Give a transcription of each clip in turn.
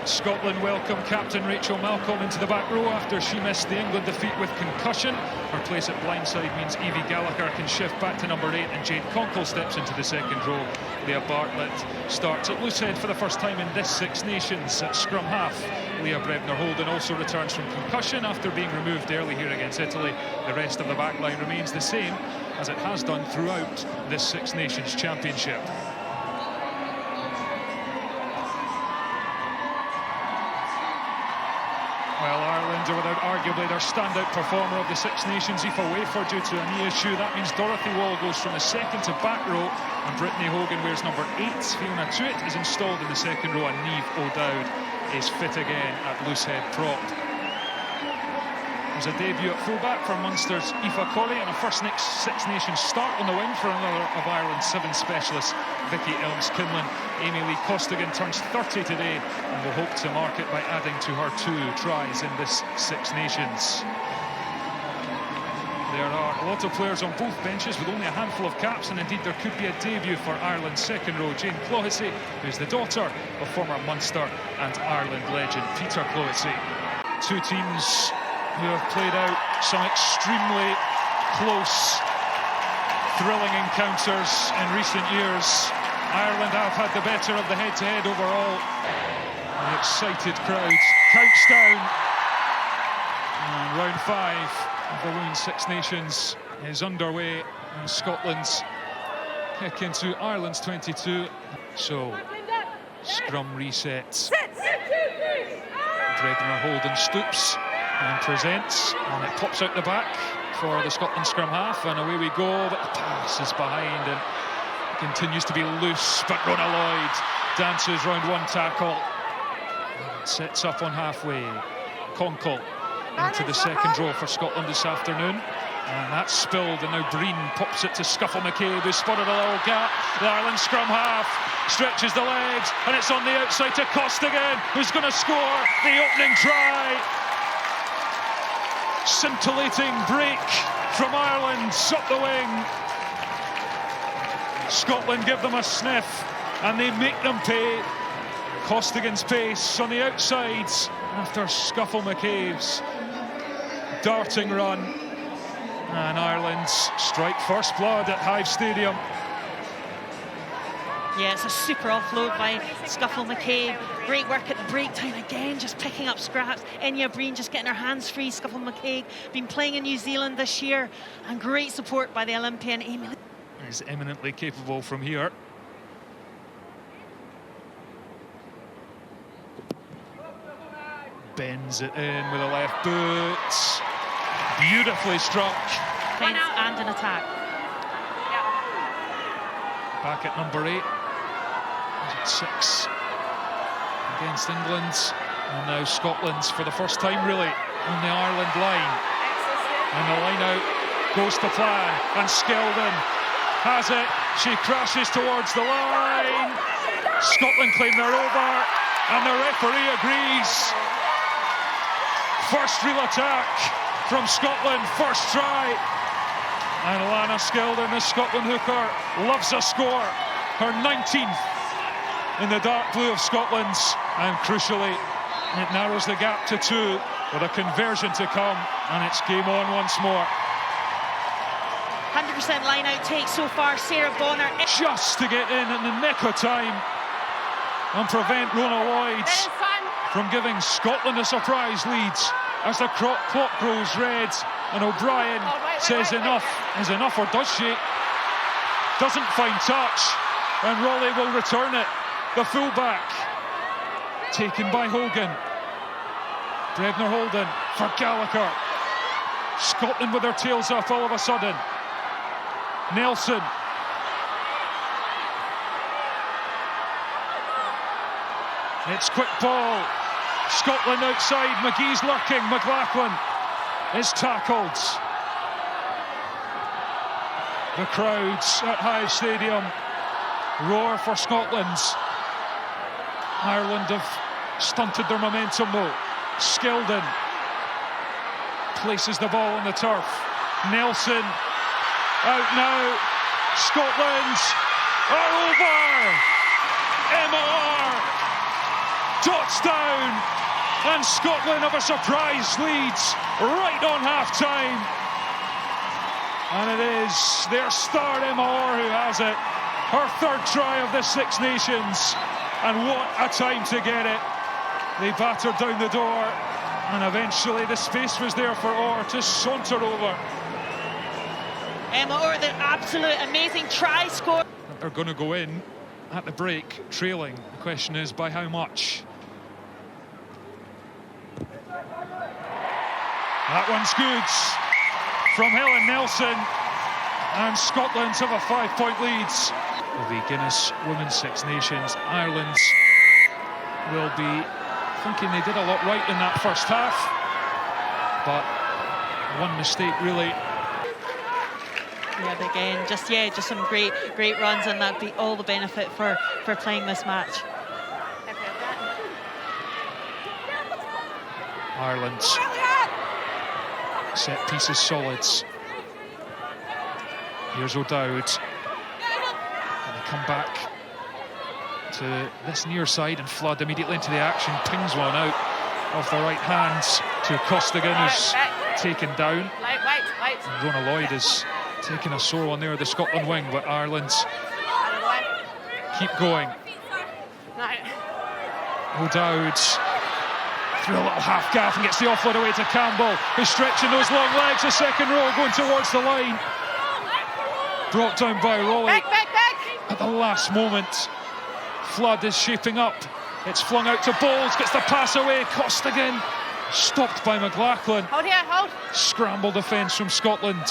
Scotland welcome captain Rachel Malcolm into the back row after she missed the England defeat with concussion. Her place at blindside means Evie Gallagher can shift back to number 8 and Jade Conkle steps into the second row. Leah Bartlett starts at loosehead for the first time in this Six Nations at scrum half. Leah Brebner-Holden also returns from concussion after being removed early here against Italy. The rest of the back line remains the same as it has done throughout this Six Nations Championship. Well, Ireland are without arguably their standout performer of the Six Nations, Aoife Wafer, due to a knee issue. That means Dorothy Wall goes from the second to back row, and Brittany Hogan wears number 8. Fiona Tuitt is installed in the second row, and Niamh O'Dowd is fit again at loosehead prop. There's a debut at fullback for Munster's Aoife Corrie, and a first Six Nations start on the wing for another of Ireland's 7 specialists, Vicky Elms-Kinlan. Amy Lee Costigan turns 30 today and will hope to mark it by adding to her 2 tries in this Six Nations. There are a lot of players on both benches with only a handful of caps, and indeed there could be a debut for Ireland's second row. Jane Clohessy, who's the daughter of former Munster and Ireland legend Peter Clohessy. 2 teams who have played out some extremely close, thrilling encounters in recent years. Ireland have had the better of the head-to-head overall. The excited crowd counts down. And round 5 of the Women's Six Nations is underway, and Scotland's kick into Ireland's 22. So, scrum resets. Brebner-Holden stoops and presents, and it pops out the back for the Scotland scrum half, and away we go. But the pass is behind and continues to be loose, but Rhona Lloyd dances round 1 tackle and sets up on halfway. Conkle into the second row for Scotland this afternoon, and that's spilled, and now Breen pops it to Scuffle McCabe, who spotted a little gap. The Ireland scrum half stretches the legs, and it's on the outside to Costigan, who's going to score the opening try. Scintillating break from Ireland up the wing. Scotland give them a sniff, and they make them pay. Costigan's pace on the outsides after Scuffle McCabe's darting run, and Ireland strike first blood at Hive Stadium. Yeah, it's a super offload by Scuffle McCabe. Great work at the break time again, just picking up scraps. Enya Breen just getting her hands free. Scuffle McCabe been playing in New Zealand this year, and great support by the Olympian Amy. Is eminently capable from here. Bends it in with a left boot. Beautifully struck. Defence and an attack. Back at number 8. 6 against England, and now Scotland's for the first time really on the Ireland line, and the line out goes to plan, and Skeldon has it. She crashes towards the line. Scotland claim they're over, and the referee agrees. First real attack from Scotland, first try, and Lana Skeldon, the Scotland hooker, loves a score, her 19th in the dark blue of Scotland's, and crucially it narrows the gap to 2 with a conversion to come, and it's game on once more. 100% line out take so far. Sarah Bonner just to get in the nick of time and prevent Rhona Lloyd from giving Scotland a surprise lead as the clock grows red, and O'Brien says enough is enough, or does she? Doesn't find touch, and Raleigh will return it. The fullback taken by Hogan. Brebner-Holden for Gallagher. Scotland with their tails up all of a sudden. Nelson. It's quick ball. Scotland outside. McGee's lurking. McLachlan is tackled. The crowds at Hive Stadium roar for Scotland. Ireland have stunted their momentum though. Skeldon places the ball on the turf. Nelson out now. Scotland are over. MR dots down, and Scotland have a surprise lead right on half-time. And it is their star Emma Orr who has it. Her third try of the Six Nations, and what a time to get it. They battered down the door, and eventually the space was there for Orr to saunter over. Emma Orr, the absolute amazing try score. They're going to go in at the break, trailing. The question is, by how much? That one's good from Helen Nelson, and Scotland have a 5-point lead. The Guinness Women's Six Nations. Ireland will be thinking they did a lot right in that first half, but one mistake really. Yeah, but again, just some great runs, and that'd be all the benefit for playing this match. Ireland's set pieces solids. Here's O'Dowd. And they come back to this near side, and Flood immediately into the action, pings one out of the right hand to Costigan, who's taken down. And Rona Lloyd is taking a sore one there, the Scotland wing, but Ireland's keep going. O'Dowd through a little half gaff and gets the offload away to Campbell, who's stretching those long legs. The second row going towards the line. Brought down by Rolly at the last moment. Flood is shaping up. It's flung out to Bowles, gets the pass away. Costigan stopped by McLachlan. Hold here, hold. Scramble defence from Scotland.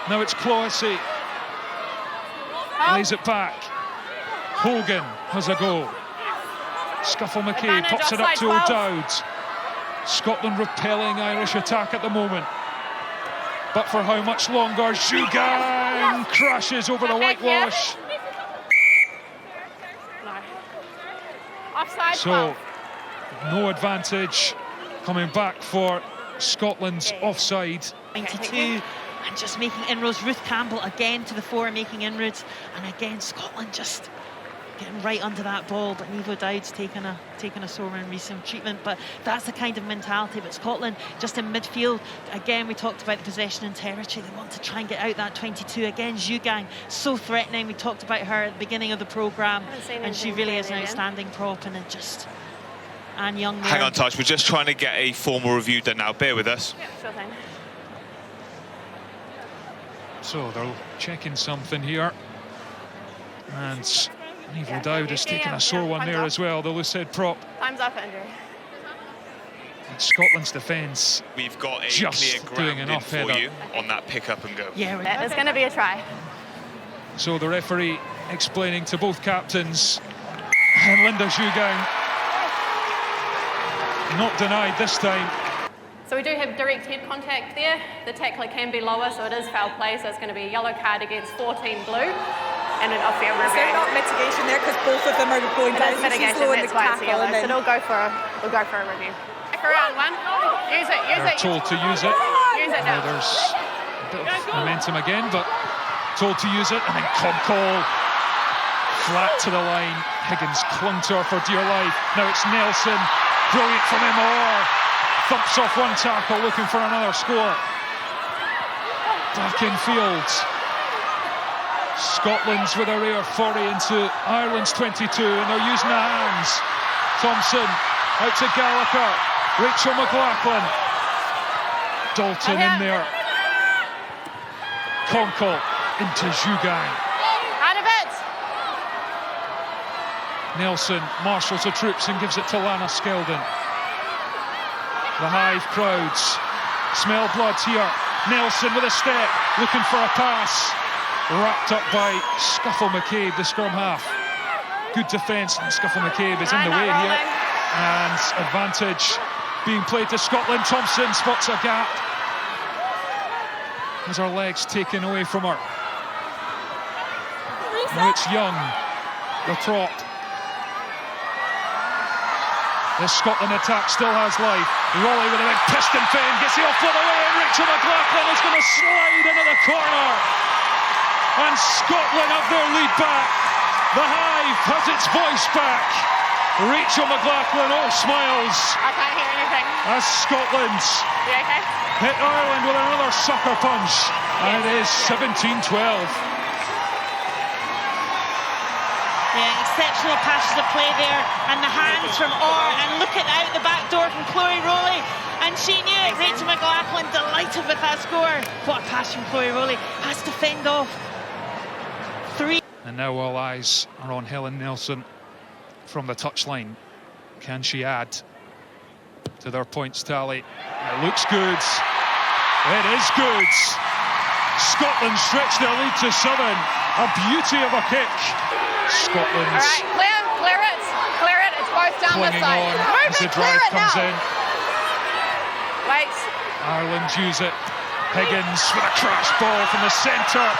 Now it's Clohessy. Lays it back. Hogan has a go. Scuffle McCabe pops it up to O'Dowd. Scotland repelling Irish attack at the moment. But for how much longer? Jugan crashes over the whitewash. Offside. So, no advantage coming back for Scotland's offside. 92, and just making inroads. Ruth Campbell again to the fore, making inroads, and again Scotland just getting right under that ball. But Niamh O'Dowd's taken a sore and recent treatment. But that's the kind of mentality. But Scotland just in midfield again. We talked about the possession and territory. They want to try and get out that 22 again. Jugan so threatening. We talked about her at the beginning of the programme, and she really is an outstanding prop. And it just Anne Young there. Hang on, Touch. We're just trying to get a formal review done now. Bear with us. Yeah, sure thing. So they're checking something here, and Niamh O'Dowd has taken a sore one there as well, the Lucid prop. Time's up, Andrew. And Scotland's defence We've got a just clear doing ground an in for off-header. you on that pick up and go. Yeah, There's going to be a try. So the referee explaining to both captains, and Linda Jugan not denied this time. So we do have direct head contact there. The tackler can be lower, so it is foul play. So it's going to be a yellow card against 14 blue, and an off-field Is there review. not mitigation there because both of them are going It down? is mitigation. Slow in That's the why it's a tackle yellow. and So then- we'll go for a review. Back around one. Use it. Use They're it. told to use it. Use it now. There's a bit of momentum again, but told to use it, and then Comcall flat to the line. Higgins clung to her for dear life. Now it's Nelson. Brilliant from Emma Orr. Thumps off one tackle, looking for another score. Back in field. Scotland's with a rare 40 into Ireland's 22, and they're using the hands. Thompson out to Gallagher. Rachel McLachlan. Dalton in there. Conkle into Jugan. Out of it. Nelson marshals the troops and gives it to Lana Skeldon. The Hive crowds smell blood here. Nelson with a step, looking for a pass. Wrapped up by Scuffle McCabe, the scrum half. Good defence, and Scuffle McCabe is in the way here. And advantage being played to Scotland. Thompson spots a gap. Has her legs taken away from her. Now it's Young, the prop. The Scotland attack still has life. Rolly with a big piston fin, gets the offload away, and Rachel McLachlan is going to slide into the corner. And Scotland have their lead back. The Hive has its voice back. Rachel McLaughlin all smiles I can't hear anything. as Scotland You okay? hit Ireland with another sucker punch, and it is 17-12. Yeah, exceptional passes of play there, and the hands from Orr, and look at out the back door from Chloe Rowley, and she knew it. Rachel McLaughlin delighted with that score. What a pass from Chloe Rowley, has to fend off 3. And now all eyes are on Helen Nelson from the touchline. Can she add to their points tally? It looks good. It is good. Scotland stretch their lead to 7. A beauty of a kick. Scotland's All right, clear it. Clear it. It's both down this clinging side. on Move as the it, drive clear it comes now. in. Wait. Ireland use it. Higgins with a crash ball from the centre.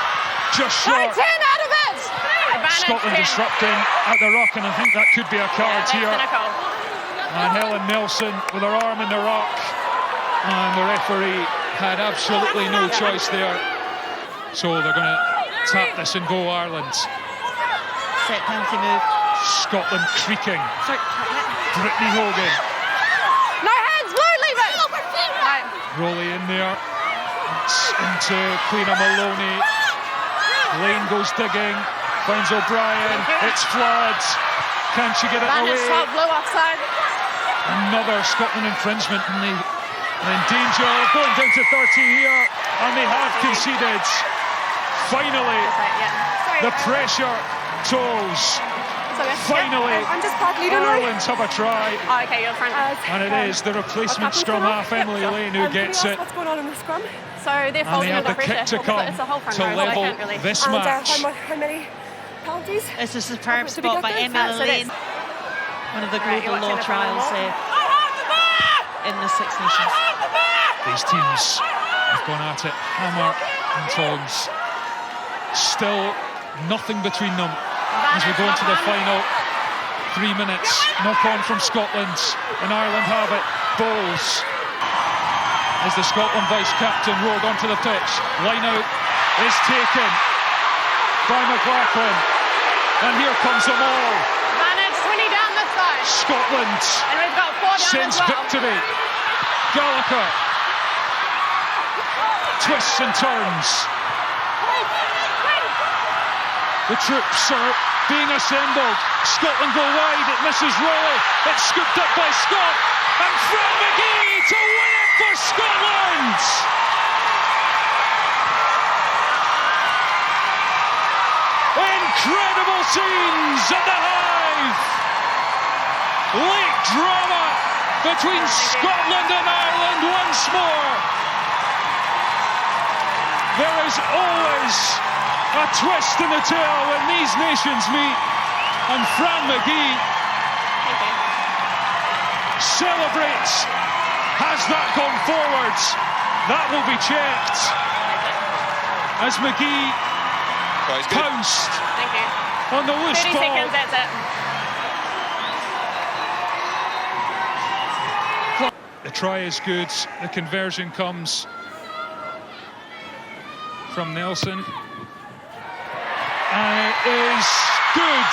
Just short. 10 out of it. Advantage Scotland 10. disrupting at the ruck, and I think that could be a card That's here. cynical. And Helen Nelson with her arm in the ruck, and the referee had absolutely no choice there. So they're going to tap this and go Ireland. Set penalty move. Scotland creaking. Sorry. Brittany Hogan. No hands, Blue, leave it. Right. Rowley in there. It's into Cleena Maloney. Lane goes digging. Finds O'Brien. It's Flood. Can she get it Advantage away? top, Blue offside. Another Scotland infringement, and they are in danger of going down to 30 here, and they have conceded. Finally, the pressure tolls. Finally, I'm just park leader now. Ireland's have a try, Oh, okay, you're front. and it is the replacement scrum half, Emily Lane, who gets it. What's going on in the scrum? So they're And they folding have under the kick pressure. to come It's a whole front to row, so they level can't really. this And match. how many penalties? It's a superb Did we spot get by this? Emily So Lane. that's- One of the Right, you global watching law it from trials remote? in the Six Nations. These teams have gone at it hammer and tongs. Still nothing between them as we go into the final 3 minutes. Knock on from Scotland, and Ireland have it. Bowles as the Scotland vice-captain rolled onto the pitch. Line out is taken by McLaughlin, and here comes them all. Advantage 20 down this side. Scotland And we've got 4 down sends as well. victory. Gallagher twists and turns. The troops are being assembled. Scotland go wide. It misses Rowley. It's scooped up by Scott. And Fran McGee to win it for Scotland. Incredible scenes at the Hive. Late drama between Scotland and Ireland once more. There is always a twist in the tale when these nations meet, and Fran McGee celebrates. Has that gone forwards? That will be checked as McGee pounced Thank you. on the loose 30 ball. seconds, that's it. The try is good. The conversion comes from Nelson. And it is good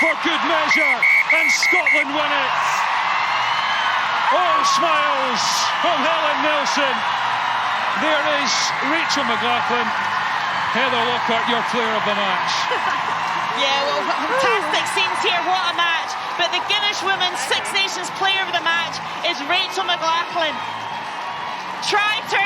for good measure. And Scotland win it. All smiles from Helen Nelson. There is Rachel McLaughlin. Heather Lockhart, your player of the match. Yeah, well, fantastic scenes here, what a match. But the Guinness Women's Six Nations Player of the Match is Rachel McLaughlin. Tried to